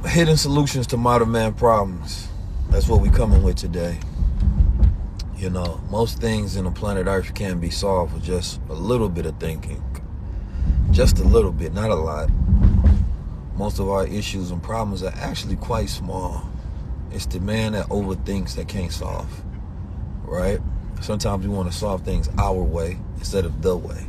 Hidden solutions to modern man problems. That's what we coming with today. You know, most things in the planet Earth can be solved with just a little bit of thinking. Just a little bit, not a lot. Most of our issues and problems are actually quite small. It's the man that overthinks that can't solve, right? Sometimes we want to solve things our way instead of the way,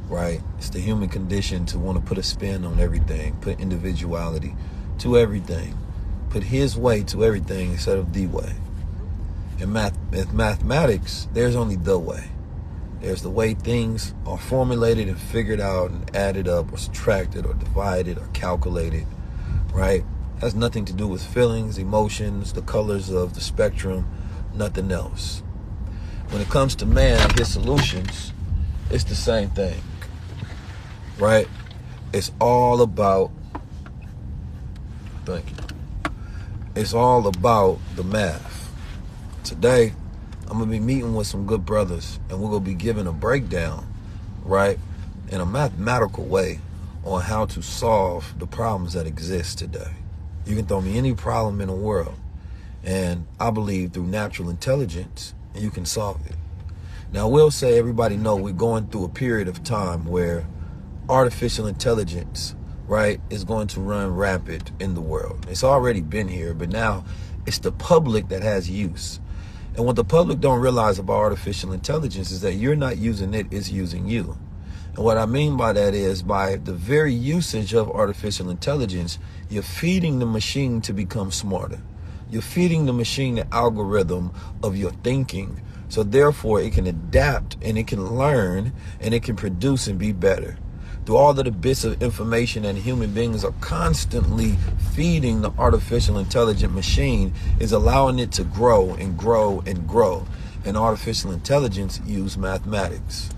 right? It's the human condition to want to put a spin on everything, put individuality to everything, put his way to everything instead of the way. In mathematics, there's only the way. There's the way things are formulated and figured out and added up or subtracted or divided or calculated, right? Has nothing to do with feelings, emotions, the colors of the spectrum, nothing else. When it comes to man, his solutions, it's the same thing, right? It's all about, thank you. It's all about the math. Today, I'm going to be meeting with some good brothers, and we're going to be giving a breakdown, right, in a mathematical way on how to solve the problems that exist today. You can throw me any problem in the world, and I believe through natural intelligence, you can solve it. Now, we'll say everybody know we're going through a period of time where artificial intelligence, right, is going to run rampant in the world. It's already been here, but now it's the public that has use. And what the public don't realize about artificial intelligence is that you're not using it, it's using you. And what I mean by that is by the very usage of artificial intelligence, you're feeding the machine to become smarter. You're feeding the machine the algorithm of your thinking. So therefore it can adapt and it can learn and it can produce and be better. Through all of the bits of information that human beings are constantly feeding the artificial intelligent machine is allowing it to grow and grow and grow. And artificial intelligence uses mathematics,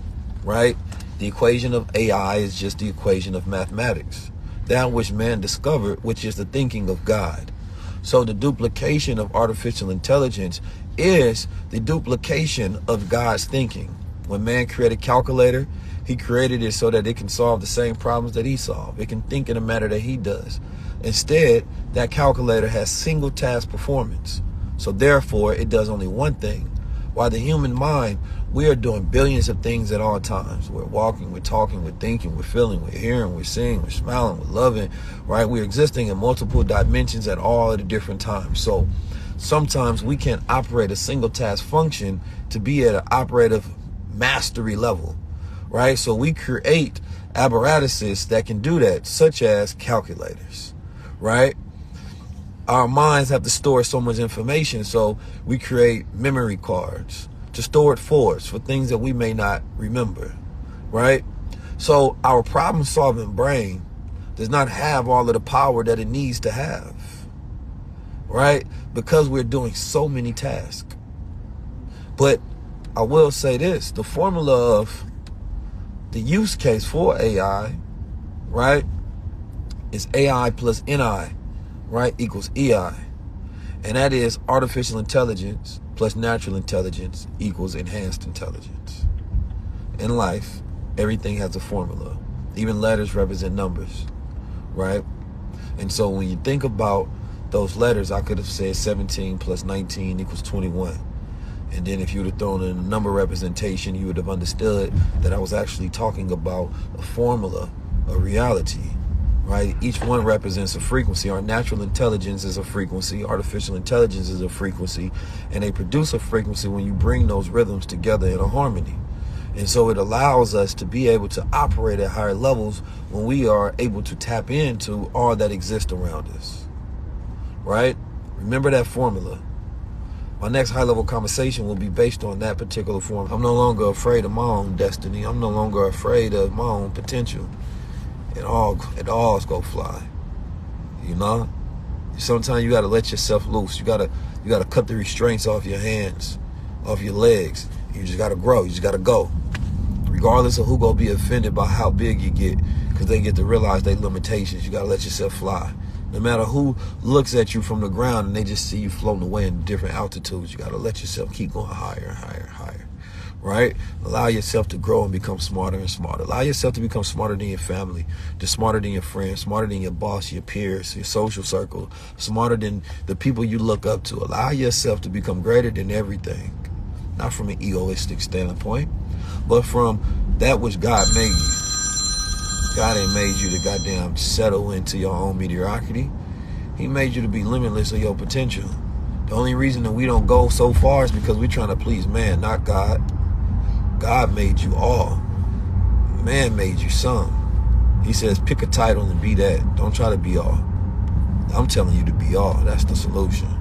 right? The equation of AI is just the equation of mathematics. That which man discovered, which is the thinking of God. So the duplication of artificial intelligence is the duplication of God's thinking. When man created a calculator, he created it so that it can solve the same problems that he solved. It can think in a manner that he does. Instead, that calculator has single task performance. So therefore, it does only one thing. While the human mind, we are doing billions of things at all times. We're walking, we're talking, we're thinking, we're feeling, we're hearing, we're seeing, we're smiling, we're loving, right? We're existing in multiple dimensions at all at a different time. So sometimes we can't operate a single task function to be at an operative mastery level. Right? So we create apparatuses that can do that, such as calculators, right? Our minds have to store so much information, so we create memory cards to store it for us, for things that we may not remember, right? So our problem-solving brain does not have all of the power that it needs to have, right? Because we're doing so many tasks. But I will say this, the formula of the use case for AI, right, is AI plus NI, right, equals EI. And that is artificial intelligence plus natural intelligence equals enhanced intelligence. In life, everything has a formula. Even letters represent numbers, right? And so when you think about those letters, I could have said 17 plus 19 equals 21. And then if you would have thrown in a number representation, you would have understood that I was actually talking about a formula, a reality, right? Each one represents a frequency. Our natural intelligence is a frequency. Artificial intelligence is a frequency. And they produce a frequency when you bring those rhythms together in a harmony. And so it allows us to be able to operate at higher levels when we are able to tap into all that exists around us, right? Remember that formula. My next high-level conversation will be based on that particular form. I'm no longer afraid of my own destiny. I'm no longer afraid of my own potential. It all is gonna fly. You know? Sometimes you gotta let yourself loose. You gotta cut the restraints off your hands, off your legs. You just gotta grow. You just gotta go. Regardless of who gonna be offended by how big you get, because they get to realize their limitations. You gotta let yourself fly. No matter who looks at you from the ground and they just see you floating away in different altitudes, you got to let yourself keep going higher and higher and higher, right? Allow yourself to grow and become smarter and smarter. Allow yourself to become smarter than your family, smarter than your friends, smarter than your boss, your peers, your social circle, smarter than the people you look up to. Allow yourself to become greater than everything, not from an egoistic standpoint, but from that which God made you. God ain't made you to goddamn settle into your own mediocrity. He made you to be limitless of your potential. The only reason that we don't go so far is because we're trying to please man, not God. God made you all. Man made you some. He says pick a title and be that. Don't try to be all. I'm telling you to be all. That's the solution.